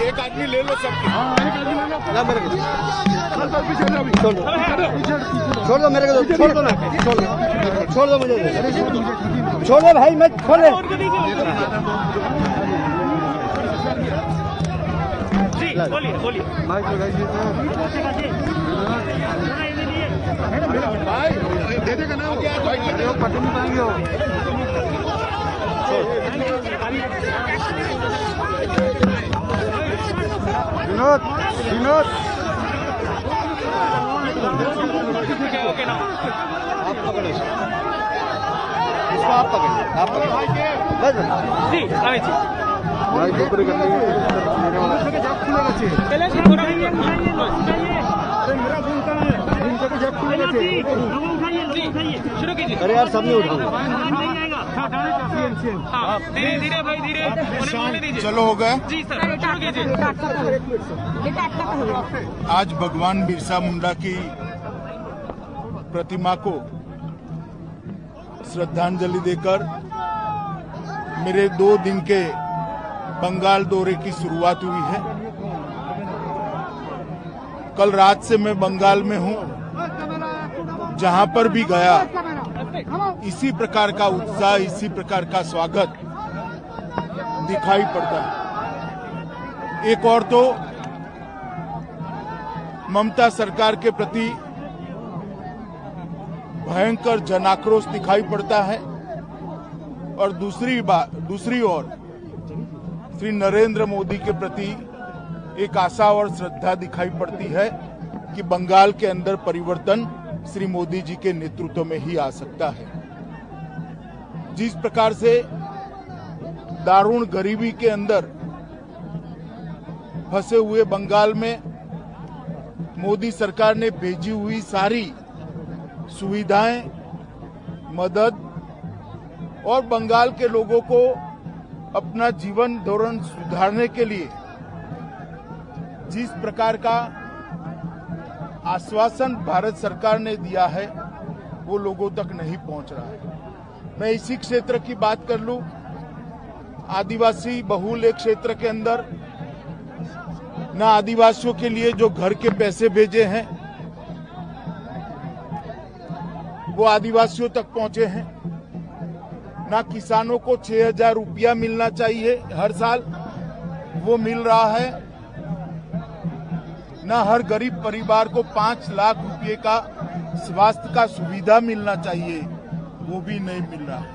एक आदमी ले लो सब। छोड़ दो मेरे को, छोड़ दो ना, छोड़ दो मुझे, छोड़ दो भाई, मैं छोड़ दे। बोलिए बोलिए माइक लगाइए भाई दे देगा ना, पट नहीं पाएंगे हो। विनोद विनोद ओके ना, आप पकड़ो इसको, आप पकड़िए, आप पकड़िए बस जी अमित जी माइक ऊपर करने पहले से थोड़ा उठाइए, शुरू कीजिए। अरे यार सबने उठाओ, धीरे धीरे भाई, धीरे बोलने दीजिए। चलो हो गए जी सर, शुरू कीजिए। आज भगवान बिरसा मुंडा की प्रतिमा को श्रद्धांजलि देकर मेरे 2 दिन के बंगाल दौरे की शुरुआत हुई है। कल रात से मैं बंगाल में हूं, जहां पर भी गया इसी प्रकार का उत्साह, इसी प्रकार का स्वागत दिखाई पड़ता है। एक और तो ममता सरकार के प्रति भयंकर जनाक्रोश दिखाई पड़ता है, और दूसरी ओर श्री नरेंद्र मोदी के प्रति एक आशा और श्रद्धा दिखाई पड़ती है कि बंगाल के अंदर परिवर्तन श्री मोदी जी के नेतृत्व में ही आ सकता है। जिस प्रकार से दारुण गरीबी के अंदर फंसे हुए बंगाल में मोदी सरकार ने भेजी हुई सारी सुविधाएं, मदद और बंगाल के लोगों को अपना जीवन धोरण सुधारने के लिए जिस प्रकार का आश्वासन भारत सरकार ने दिया है वो लोगों तक नहीं पहुंच रहा है। मैं इसी क्षेत्र की बात कर लूं, आदिवासी बहुल एक क्षेत्र के अंदर न आदिवासियों के लिए जो घर के पैसे भेजे हैं वो आदिवासियों तक पहुंचे हैं, ना किसानों को 6,000 रुपया मिलना चाहिए हर साल वो मिल रहा है, ना हर गरीब परिवार को 5 लाख रुपए का स्वास्थ्य का सुविधा मिलना चाहिए वो भी नहीं मिल रहा है।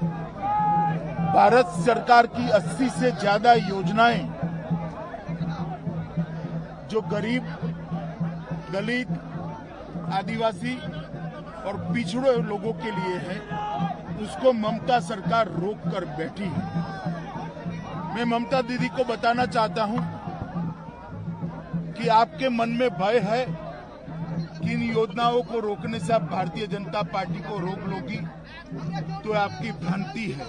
भारत सरकार की 80 से ज्यादा योजनाएं जो गरीब, दलित, आदिवासी और पिछड़े लोगों के लिए है उसको ममता सरकार रोक कर बैठी है। मैं ममता दीदी को बताना चाहता हूं कि आपके मन में भय है कि इन योजनाओं को रोकने से आप भारतीय जनता पार्टी को रोक लोगी, तो आपकी भ्रांति है।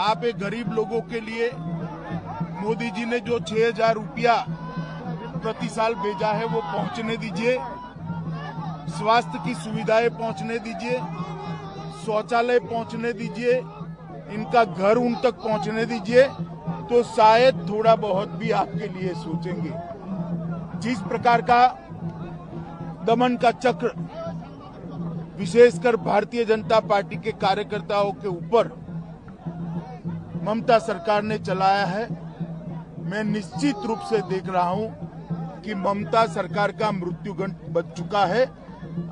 आप एक गरीब लोगों के लिए मोदी जी ने जो 6,000 रुपया प्रति साल भेजा है वो पहुंचने दीजिए, स्वास्थ्य की सुविधाएं पहुंचने दीजिए, शौचालय पहुंचने दीजिए, इनका घर उन तक पहुंचने दीजिए, तो शायद थोड़ा बहुत भी आपके लिए सोचेंगे। जिस प्रकार का दमन का चक्र विशेषकर भारतीय जनता पार्टी के कार्यकर्ताओं के ऊपर ममता सरकार ने चलाया है, मैं निश्चित रूप से देख रहा हूं कि ममता सरकार का मृत्युगंठ बच चुका है।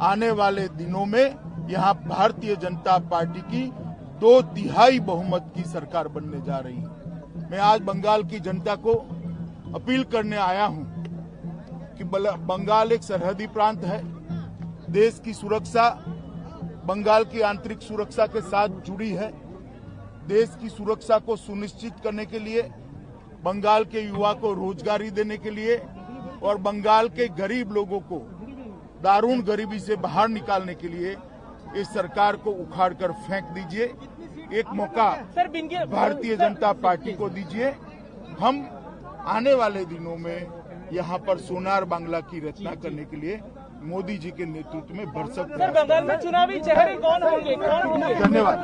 आने वाले दिनों में यहां भारतीय जनता पार्टी की 2/3 बहुमत की सरकार बनने जा रही है। मैं आज बंगाल की जनता को अपील करने आया हूं कि बंगाल एक सरहदी प्रांत है, देश की सुरक्षा बंगाल की आंतरिक सुरक्षा के साथ जुड़ी है। देश की सुरक्षा को सुनिश्चित करने के लिए, बंगाल के युवा को रोजगारी देने के लिए और बंगाल के गरीब लोगों को दारुण गरीबी से बाहर निकालने के लिए इस सरकार को उखाड़ कर फेंक दीजिए। एक मौका भारतीय जनता पार्टी को दीजिए। हम आने वाले दिनों में यहाँ पर सोनार बांग्ला की रचना करने के लिए मोदी जी के नेतृत्व में भरसक सर, बंगाल में चुनावी चेहरे कौन होंगे? धन्यवाद।